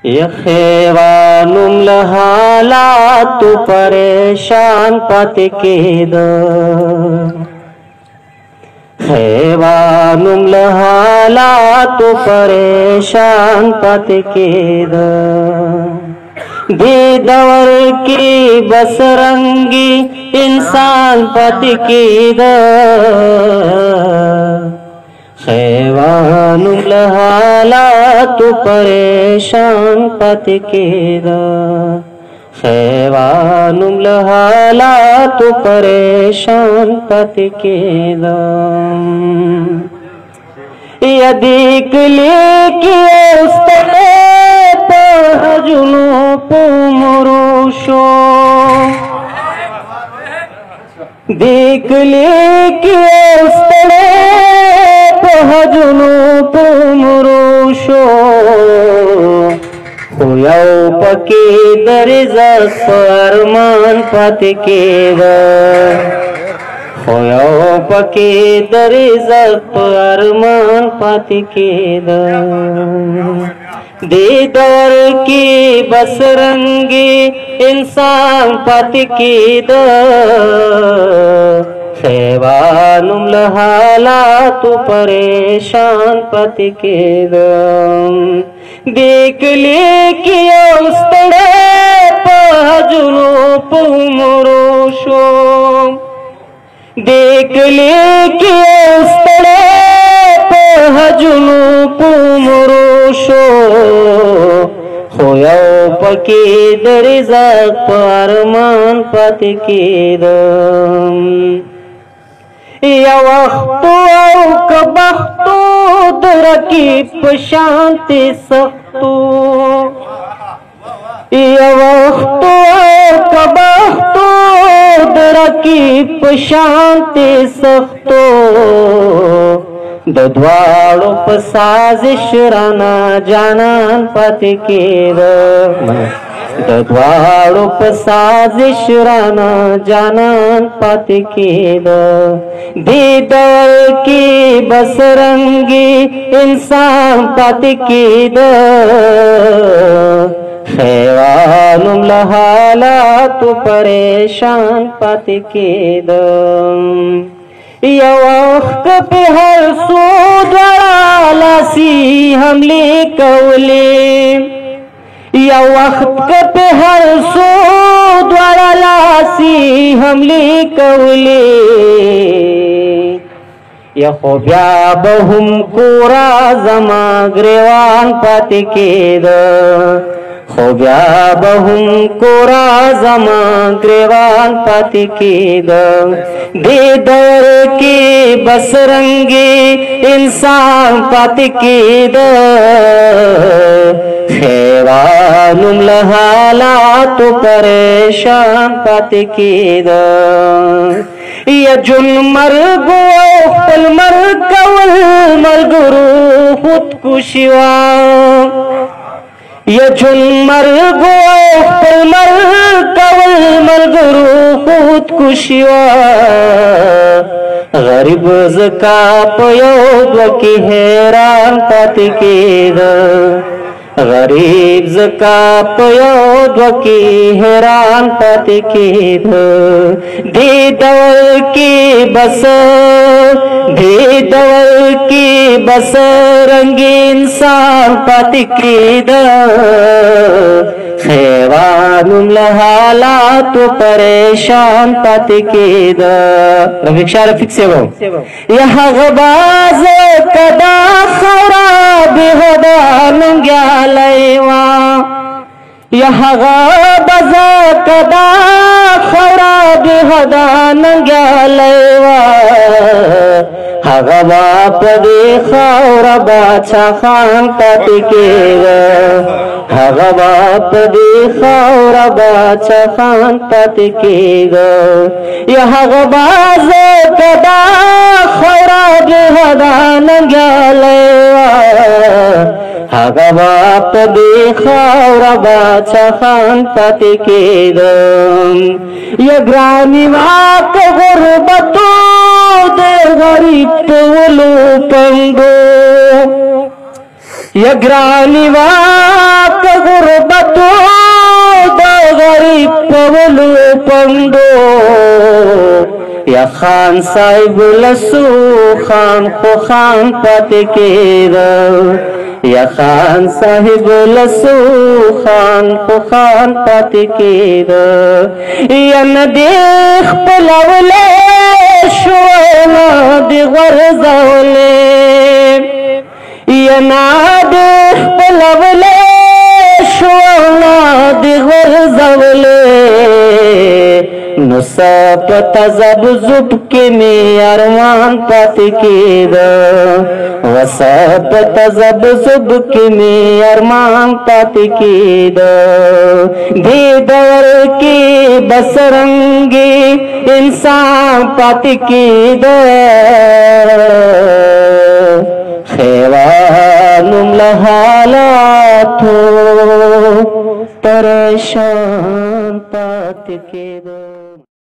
यखेवानुम हालात परेशान पतिकेद खेवानुम हालात परेशान पतिकेद बेदवर की बसरंगी इंसान पतिकेद खेवानुम हालात परेशान पतिकेद खेवानुम हालात परेशान पतिकेद यदीक लेके उस्तरे जुनू पुमरुषो देख लेके उस्तरे जुनू पुमरुषो होयाओ पके दरिजत अरमान पतिकेद होयाओ पके दरिजत अरमान पतिकेद दीदार की बसरंगी इंसान पतिकेद खेवानुम हालात परेशान पतिकेद देख लेके उस्तरे जुनू पुमरुषो देख लेके उस्तरे जुनू पुमरुषो होयाओ पके दरिजत अरमान पतिकेद या वक्तो कबख्तो दरकीब शांति सख्तो या वक्तो कबख्तो दरकीब शांति सख्तो दद्वाड़ो साजिश राना जानान पतिकेद दद्वाड़ो साजिश राना जानान पतिकेद दीदार की बसरंगी इंसान पतिकेद खेवानुम हालात परेशान पतिकेद या वक्त पे हर सोदरालासी हमले कौले या वक्त पे हर सोदरालासी हमले कौले या खोब्या बहुम कोरा जमा ग्रेवान पतिकेद खोब्या बहुम कोरा जमा ग्रेवान पतिकेद दीदार की बसरंगी इंसान पतिकेद खेवानुम हालात परेशान पतिकेद या जुन मरगो पल मर कवल मरगुरु खुदकुशिवा ये जुन मरगो पल मर कवल मरगुरु खुदकुशिवा गरीब ज़का पयोद की हैरान पतिकेद गरीब ज़का पयोद की हैरान पतिकेद दीदार की बस रंगी इंसान पतिकेद खेवानुम हालात परेशान पतिकेद रफिक से वो यह गबाज कदा खरा बेहदा नुंग्यालैवा यह गबाज कदा खरा बेहदा नुंग्यालैवा हगवा पदे खौरा बाचा खान पतिकेद हगवा पदे खौरा बाचा खान पतिकेद यह गबाज कदा खौरा बेहदा नुंग्यालैवा हगवा पदे खौरा बाचा खान पतिकेद ये ग्रामी वाक गुर्बतो दे गरीब टोलो पंगो ये ग्रामी वाक یا خان صاحب لسو خان خو خان پاتې کېده یا خان صاحب لسو خان خو خان پاتې کېده یا نه دې خپلولی شو نه دې غورځولی یا نه دې خپلولی شو نه دې غورځولی نو سپ تزب زب کې می ارمان پاتې کېده و سپ تزب زب کې می ارمان پاتې کېده دې دور کې بسرنګي انسان پاتې کېده خیوانم له حالاتو پریشان پاتې کېده